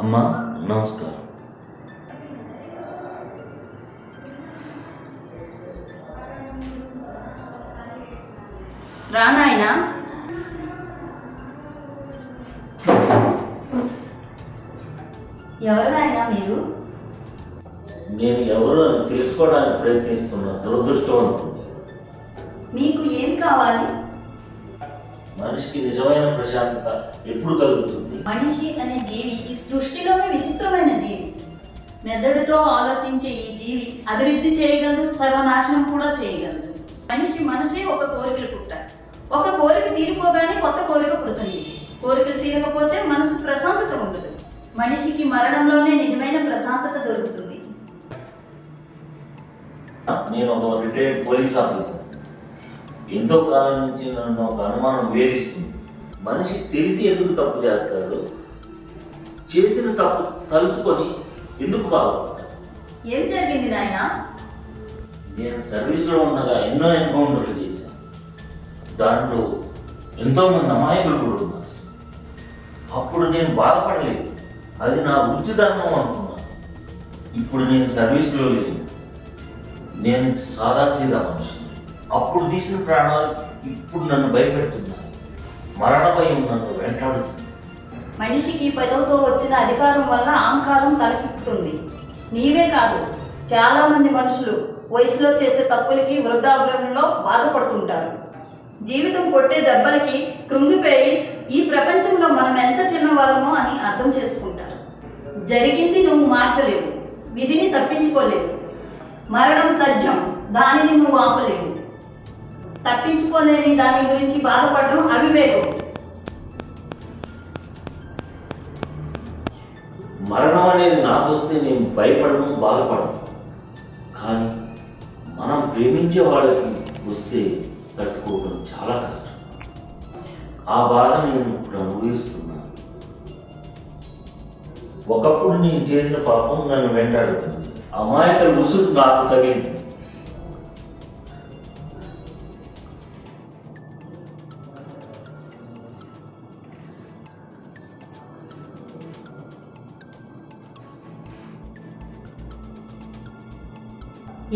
అమ్మా నమస్కారం. రానాయనా. ఎవరినాయనా మీరు? నేను ఎవరు అని తెలుసుకోవడానికి ప్రయత్నిస్తున్నా దురదృష్టవంతుడు. మీకు ఏం కావాలి? మనిషికి నిజమైన ప్రశాంతత ఎప్పుడు కలుగుతుంది? మనిషి అనే జీవి ఈ సృష్టిలోనే విచిత్రమైన జీవి. మెదడుతో ఆలోచించే ఈ జీవి అభివృద్ధి చేయగలదు, సర్వనాశనం కూడా చేయగలదు. మనిషే ఒక కోరికలు పుట్టాలి. ఒక కోరిక తీరిపోగానే కొత్త కోరిక పుడుతుంది. కోరికలు తీరకపోతే మనసు ప్రశాంతత ఉండదు. మనిషికి మరణంలోనే నిజమైన ప్రశాంతత దొరుకుతుంది. నేను ఒక రిటైర్డ్ పోలీస్ ఆఫీసర్. ఎంతో కాలం నుంచి నన్ను ఒక అనుమానం వేధిస్తుంది. మనిషి తెలిసి ఎందుకు తప్పు చేస్తాడు? చేసిన తప్పు తలుచుకొని ఎందుకు బాగుపడతాడు? ఏం జరిగింది నాయనా? నేను సర్వీస్లో ఉండగా ఎన్నో ఎన్కౌంటర్లు చేశాను. దాంట్లో ఎంతోమంది అమాయకులు కూడా ఉన్నారు. అప్పుడు నేను బాధపడలేదు. అది నా వృత్తి ధర్మం అనుకున్నాను. ఇప్పుడు నేను సర్వీస్లో లేదు. నేను సాదాసీదా మనిషి. అప్పుడు తీసిన ప్రాణాలు ఇప్పుడు నన్ను భయపెడుతున్నాయి. మరణ భయం నన్ను వెంటాడుతుంది. మనిషికి పదవుతో వచ్చిన అధికారం వల్ల అహంకారం తలకెక్కుతుంది. నీవే కాదు, చాలా మంది మనుషులు వయసులో చేసే తప్పులకి వృద్ధాప్యంలో బాధపడుతుంటారు. జీవితం కొట్టే దెబ్బలకి కృంగిపోయి ఈ ప్రపంచంలో మనం ఎంత చిన్నవాళ్ళమో అని అర్థం చేసుకుంటారు. జరిగింది నువ్వు మార్చలేవు, విధిని తప్పించుకోలేవు. మరణం తథ్యం, దానిని నువ్వు ఆపలేవు. తప్పించుకోలేని దాని గురించి బాధపడడం అవివేకం. మరణం అనేది నాకు వస్తే నేను భయపడను, బాధపడను. కానీ మనం ప్రేమించే వాళ్ళకి వస్తే తట్టుకోవడం చాలా కష్టం. ఆ బాధ నేను ఇప్పుడు అనుభవిస్తున్నాను. ఒకప్పుడు నేను చేసిన పాపం నన్ను వెంటాడుతుంది. అమాయకుల ఉసురు నాకు తగిలింది.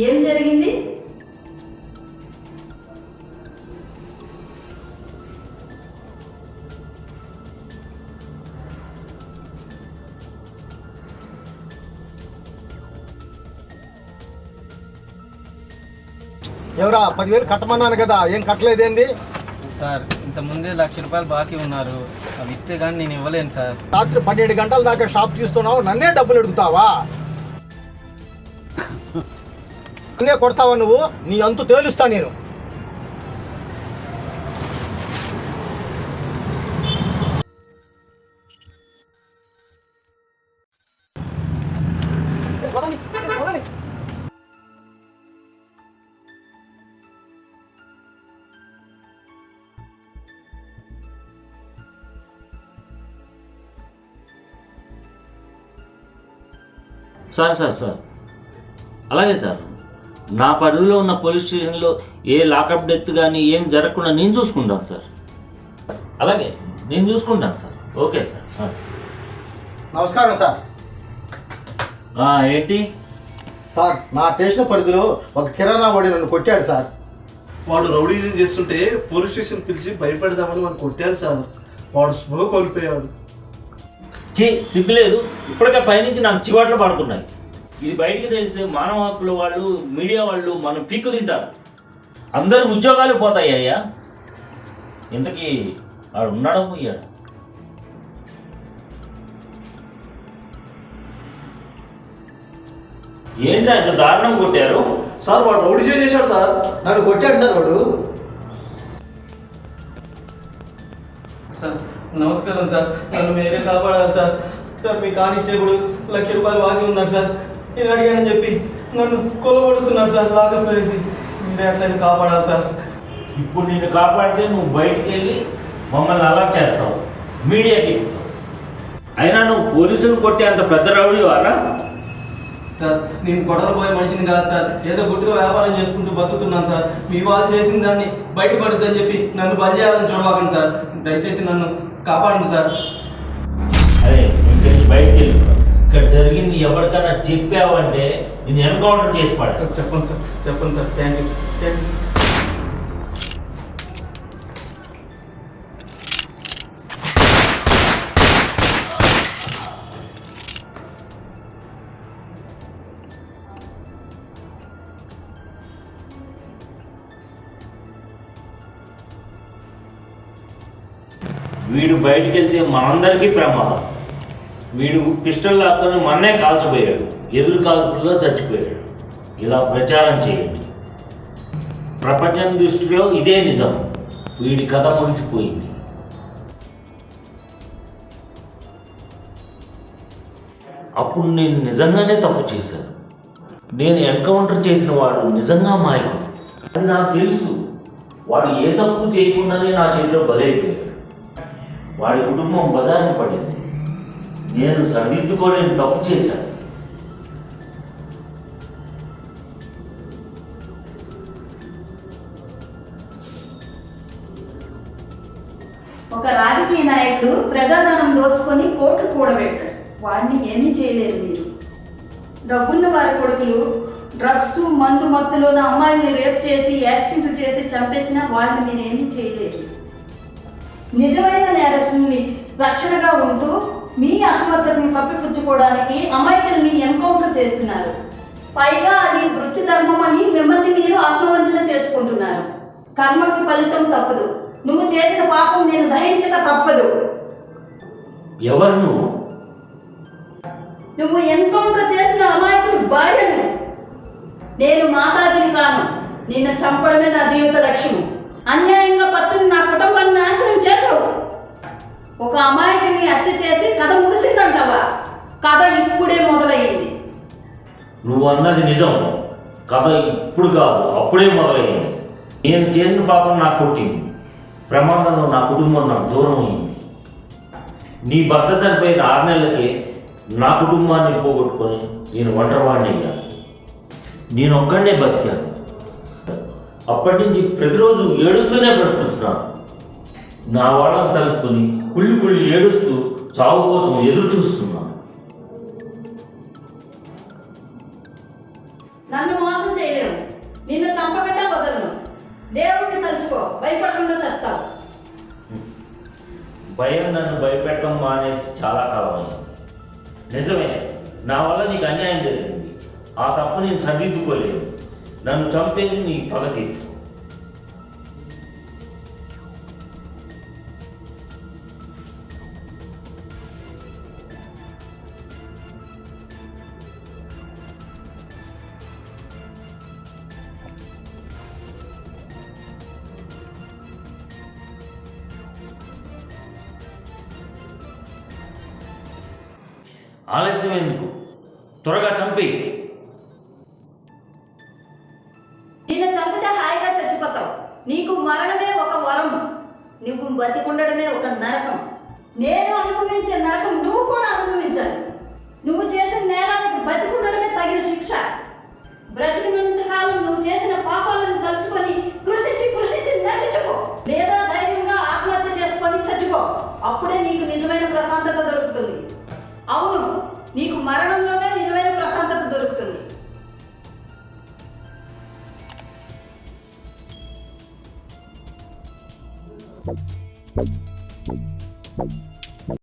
ఏం జరిగింది? ఎవరా 10,000 కట్టమన్నాను కదా, ఏం కట్టలేదేంది? సార్ ఇంతకుముందే ₹1,00,000 బాకీ ఉన్నారు. అవి ఇస్తే కానీ నేను ఇవ్వలేను సార్. రాత్రి 12 గంటల దాకా షాప్ తీస్తున్నావు, నన్నే డబ్బులు అడుగుతావా? నన్నే కొడతావా నువ్వు? నీ అంతు తేలుస్తా నేను. సార్ అలాగే సార్, నా పరిధిలో ఉన్న పోలీస్ స్టేషన్లో ఏ లాకప్ డెత్ కానీ ఏం జరగకుండా నేను చూసుకుంటాను సార్. అలాగే నేను చూసుకుంటాను సార్. Okay sir. నమస్కారం సార్. ఏంటి సార్, నా స్టేషన్ పరిధిలో ఒక కిరాణా వాడి నన్ను కొట్టాడు సార్. వాడు రౌడీజం చేస్తుంటే పోలీస్ స్టేషన్ పిలిచి భయపెడదామని వాడు కొట్టాడు సార్. వాడు స్పృహ కోల్పోయాడు. సిగ్గులేదు? ఇప్పటికే పైనుంచి నాకు చివాట్లు పడుతున్నాయి. ఇది బయటికి తెలిస్తే మానవ హక్కుల వాళ్ళు, మీడియా వాళ్ళు మనం పీక్కు తింటారు. అందరు ఉద్యోగాలు పోతాయి. అయ్యా ఇంతకీ వాడు ఉన్నాడో పోయాడు? ఏంటో ఇంత దారుణం కొట్టారు సార్ వాడు రౌడీజం చేశాడు సార్. నన్ను కొట్టాడు సార్ వాడు. సార్ నమస్కారం సార్, నన్ను మీరే కాపాడాలి సార్. సార్ మీ కానిస్టేబుల్ ₹1,00,000 బాకీ ఉన్నాడు సార్. నేను అడిగానని చెప్పి నన్ను కొలబడుతున్నాడు సార్. లాకప్లో వేసి మీరే అట్లని కాపాడాలి సార్. ఇప్పుడు నిన్ను కాపాడితే నువ్వు బయటికి వెళ్ళి మమ్మల్ని అలా చేస్తావు, మీడియాకి. అయినా నువ్వు పోలీసులు కొట్టే అంత పెద్ద రౌడీ వారా? సార్ నేను గొడవలు పోయే మనిషిని కాదు సార్. ఏదో గుట్టుగా వ్యాపారం చేసుకుంటూ బతుకుతున్నాను సార్. మీ వాళ్ళు చేసిన దాన్ని బయటపడుద్దని చెప్పి నన్ను బలి చేయాలని చూడవాకండి సార్. దయచేసి నన్ను కాపాడండి సార్. అరే బయటికి వెళ్ళిపో. ఇక్కడ జరిగింది ఎవరికైనా చెప్పావంటే నేను ఎన్కౌంటర్ చేసి పడేస్తా. చెప్పండి సార్ థ్యాంక్ యూ సార్. వీడు బయటికి వెళ్తే మనందరికీ ప్రమాదం. వీడు పిస్టల్ లాక్కొని మన్నే కాల్చిపోయాడు, ఎదురు కాల్పుల్లో చచ్చిపోయాడు. ఇలా ప్రచారం చేయండి. ప్రపంచం దృష్టిలో ఇదే నిజం. వీడి కథ ముగిసిపోయింది. అప్పుడు నేను నిజంగానే తప్పు చేశాను. నేను ఎన్కౌంటర్ చేసిన వాడు నిజంగా మాయకుడు. అది నాకు తెలుసు. వాడు ఏ తప్పు చేయకుండానే నా చేతిలో బలైపోయాడు. వాడి కుటుంబం బజారుని పడింది. నేను సరిదిద్దుకోలేని తప్పు చేశాను. ఒక రాజకీయ నాయకుడు ప్రజాధనం దోచుకొని కోట్లు కూడబెట్టాడు. వాడిని ఏమీ చేయలేరు మీరు. డబ్బున్న వారి కొడుకులు డ్రగ్స్ మందు మత్తులోని అమ్మాయిల్ని రేప్ చేసి యాక్సిడెంట్ చేసి చంపేసినా వాళ్ళని మీరు ఏమీ చేయలేరు. నిజమైన నేరస్తుల్ని రక్షణగా ఉంటూ మీ అసమర్థతను కప్పిపుచ్చుకోవడానికి అమాయకుల్ని ఎన్కౌంటర్ చేస్తున్నారు. పైగా అది వృత్తి ధర్మం అని మిమ్మల్ని మీరు ఆత్మవంచన చేసుకుంటున్నారు. కర్మకి ఫలితం తప్పదు. నువ్వు చేసిన పాపం నేను దహించక తప్పదు. ఎవరు నువ్వు ఎన్కౌంటర్ చేసిన అమాయకుడు భార్యను. నేను మాతాజీని కాను. నిన్ను చంపడమే నా జీవిత లక్ష్యం. అన్యాయంగా పచ్చని నా కుటుంబాన్ని నాశనం చేసావు. ఒక అమాయకుని హత్య చేసి కథ ముగిసిందంటావా? కథ ఇప్పుడే మొదలయ్యింది. నువ్వు అన్నది నిజం. కథ ఇప్పుడు కాదు, అప్పుడే మొదలైంది. నేను చేసిన పాపం నాకు కొట్టింది. ప్రమాదంలో నా కుటుంబం నాకు దూరం అయింది. నీ భర్త చనిపోయిన 6 నెలలకే నా కుటుంబాన్ని పోగొట్టుకొని నేను ఒంటరివాడిని అయ్యాను. నేను ఒక్కడే బతికాను. అప్పటి నుంచి ప్రతిరోజు ఏడుస్తూనే బ్రతుకుతున్నాను. నా వాళ్ళని తలుసుకొని కుళ్ళి ఏడుస్తూ చావు కోసం ఎదురు చూస్తున్నాను. నన్ను మోసం చేయలేవు. నిన్ను చంపకుండా వదలను. దేవుడిని తలుచుకో, భయపడకుండా చేస్తావు. భయం నన్ను భయపెట్టడం మానేసి చాలా కాలం అయింది. నిజమే, నా వల్ల నీకు అన్యాయం జరిగింది. ఆ తప్పు నేను సరిదిద్దుకోలేను. నన్ను చంపేసి నీ పగ తీర్చు. ఆలస్యం ఎందుకు? త్వరగా చంపి. నిన్ను చంపితే హాయిగా చచ్చిపోతావు. నీకు మరణమే ఒక వరం. నువ్వు బతికుండడమే ఒక నరకం. నేను అనుభవించే నరకం నువ్వు కూడా అనుభవించాలి. నువ్వు చేసిన నేరానికి బతికుండడమే తగిన శిక్ష. బ్రతికినంత కాలం నువ్వు చేసిన పాపాలను తలుచుకొని కృషించి నశించుకో. లేదా ధైర్యంగా ఆత్మహత్య చేసుకొని చచ్చిపో. అప్పుడే నీకు నిజమైన ప్రశాంతత దొరుకుతుంది. అవును, నీకు మరణంలోనే నిజమైన ప్రశాంతత దొరుకుతుంది.